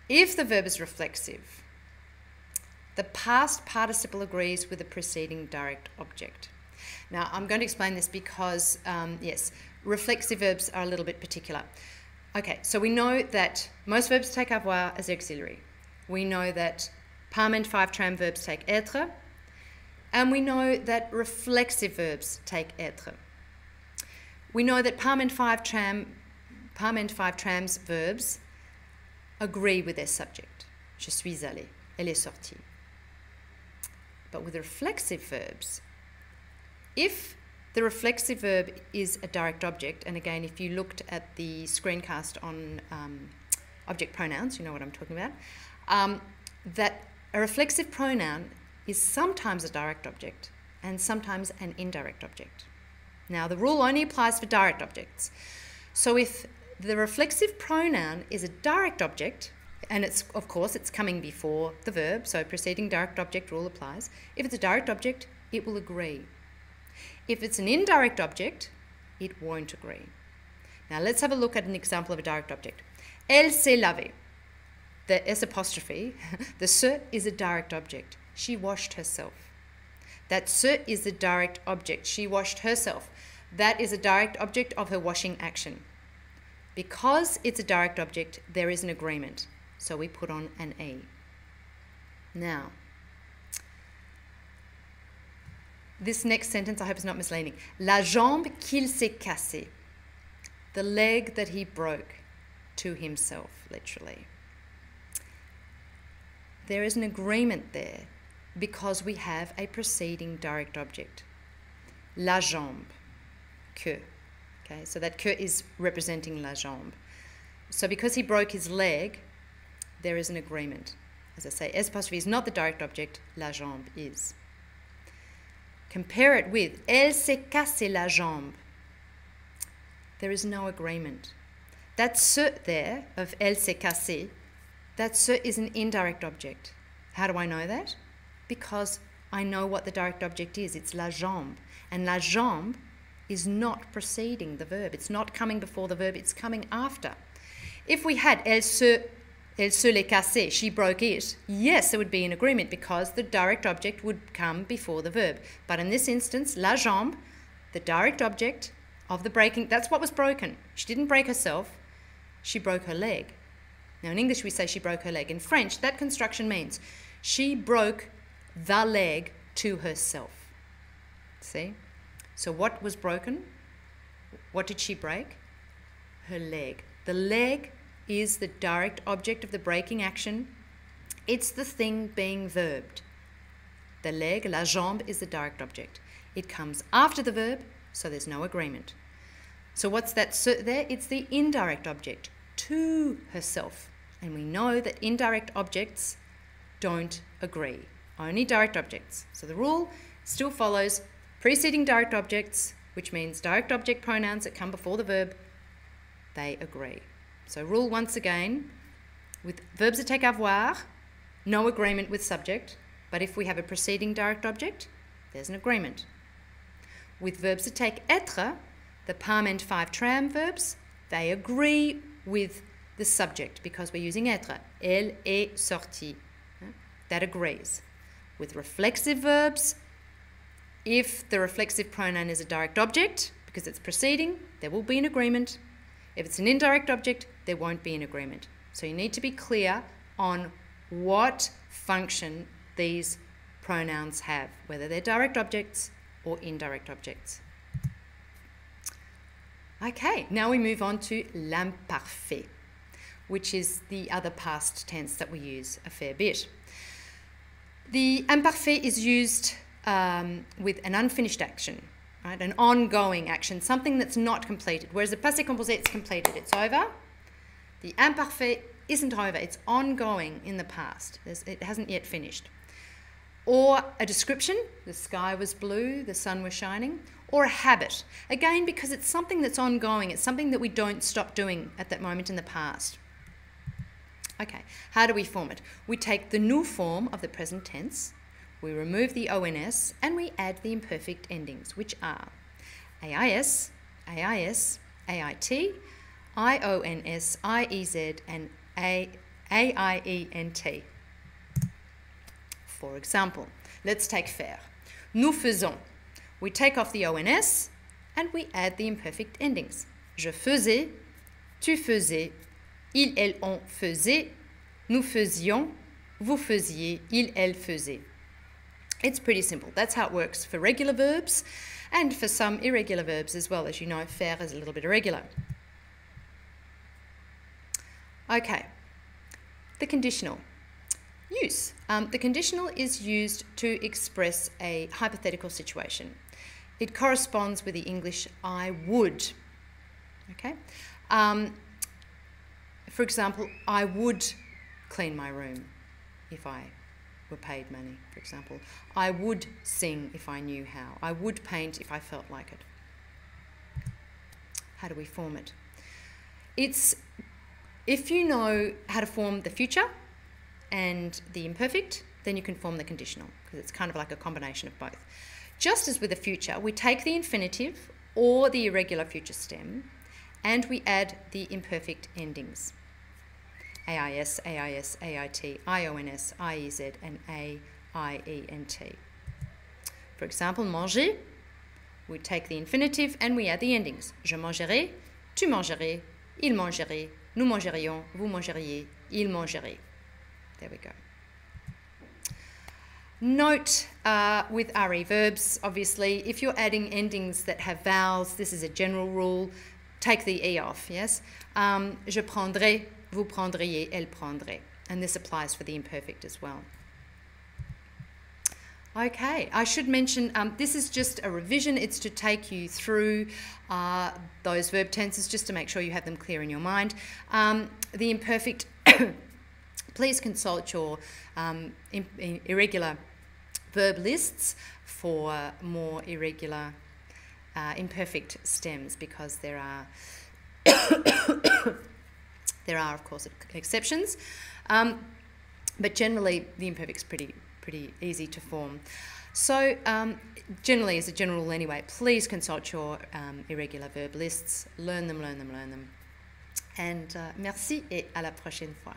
If the verb is reflexive, the past participle agrees with the preceding direct object. Now, I'm going to explain this because, yes, reflexive verbs are a little bit particular. Okay, so we know that most verbs take avoir as auxiliary. We know that parmen 5-tram verbs take être, and we know that reflexive verbs take être. We know that parmen 5-trams verbs agree with their subject. Je suis allé, elle est sortie. But with reflexive verbs, if the reflexive verb is a direct object, and again, if you looked at the screencast on object pronouns, you know what I'm talking about, that a reflexive pronoun is sometimes a direct object and sometimes an indirect object. Now, the rule only applies for direct objects. So if the reflexive pronoun is a direct object, and it's, of course, it's coming before the verb, so preceding direct object rule applies. If it's a direct object, it will agree. If it's an indirect object, it won't agree. Now, let's have a look at an example of a direct object. Elle s'est lavée. The S apostrophe, the se is a direct object. She washed herself. That se is a direct object. She washed herself. That is a direct object of her washing action. Because it's a direct object, there is an agreement. So we put on an E. Now, this next sentence I hope is not misleading. La jambe qu'il s'est cassée. The leg that he broke to himself, literally. There is an agreement there because we have a preceding direct object. La jambe, que. Okay, so that que is representing la jambe. So because he broke his leg, there is an agreement. As I say, S apostrophe is not the direct object, la jambe is. Compare it with elle s'est cassé la jambe. There is no agreement. That se there of elle s'est cassé, that se is an indirect object. How do I know that? Because I know what the direct object is. It's la jambe. And la jambe is not preceding the verb. It's not coming before the verb. It's coming after. If we had elle se l'est cassé, she broke it, yes, there would be an agreement because the direct object would come before the verb. But in this instance, la jambe, the direct object of the breaking, that's what was broken. She didn't break herself, she broke her leg. Now in English we say she broke her leg. In French, that construction means she broke the leg to herself. See? So what was broken? What did she break? Her leg. The leg is the direct object of the breaking action. It's the thing being verbed. The leg, la jambe, is the direct object. It comes after the verb, so there's no agreement. So what's that there? It's the indirect object, to herself. And we know that indirect objects don't agree, only direct objects. So the rule still follows preceding direct objects, which means direct object pronouns that come before the verb, they agree. So rule once again, with verbs that take avoir, no agreement with subject, but if we have a preceding direct object, there's an agreement. With verbs that take être, the parmen 5-tram verbs, they agree with the subject because we're using être. Elle est sortie. That agrees. With reflexive verbs, if the reflexive pronoun is a direct object, because it's preceding, there will be an agreement. If it's an indirect object, there won't be an agreement. So you need to be clear on what function these pronouns have, whether they're direct objects or indirect objects. Okay, now we move on to l'imparfait, which is the other past tense that we use a fair bit. The imparfait is used with an unfinished action, right? An ongoing action, something that's not completed. Whereas the passé composé, it's completed, it's over. The imparfait isn't over, it's ongoing in the past. It hasn't yet finished. Or a description, the sky was blue, the sun was shining. Or a habit, again because it's something that's ongoing, it's something that we don't stop doing at that moment in the past. Okay, how do we form it? We take the nous form of the present tense, we remove the ONS, and we add the imperfect endings, which are AIS, AIS, AIT, IONS, IEZ, and A-I-E-N-T. For example, let's take faire. Nous faisons. We take off the ONS and we add the imperfect endings. Je faisais, tu faisais, il, elle, on faisait, nous faisions, vous faisiez, il, elle faisait. It's pretty simple. That's how it works for regular verbs and for some irregular verbs as well. As you know, faire is a little bit irregular. Okay, the conditional. Use. The conditional is used to express a hypothetical situation. It corresponds with the English I would. Okay? For example, I would clean my room if I were paid money, for example. I would sing if I knew how. I would paint if I felt like it. How do we form it? It's, if you know how to form the future and the imperfect, then you can form the conditional, because it's kind of like a combination of both. Just as with the future, we take the infinitive or the irregular future stem and we add the imperfect endings. AIS, AIS, AIT, IONS, IEZ, and AIENT. For example, manger, we take the infinitive and we add the endings. Je mangerai, tu mangerais, il mangerait, nous mangerions, vous mangeriez, il mangerait. There we go. Note with RE verbs, obviously, if you're adding endings that have vowels, this is a general rule, take the E off, yes? Je prendrai, vous prendriez, elle prendrait. And this applies for the imperfect as well. Okay, I should mention, this is just a revision. It's to take you through those verb tenses, just to make sure you have them clear in your mind. The imperfect, please consult your irregular verb lists for more irregular imperfect stems, because there are of course exceptions, but generally the imperfect's pretty easy to form. So generally, as a general rule anyway, please consult your irregular verb lists, learn them, and merci et à la prochaine fois.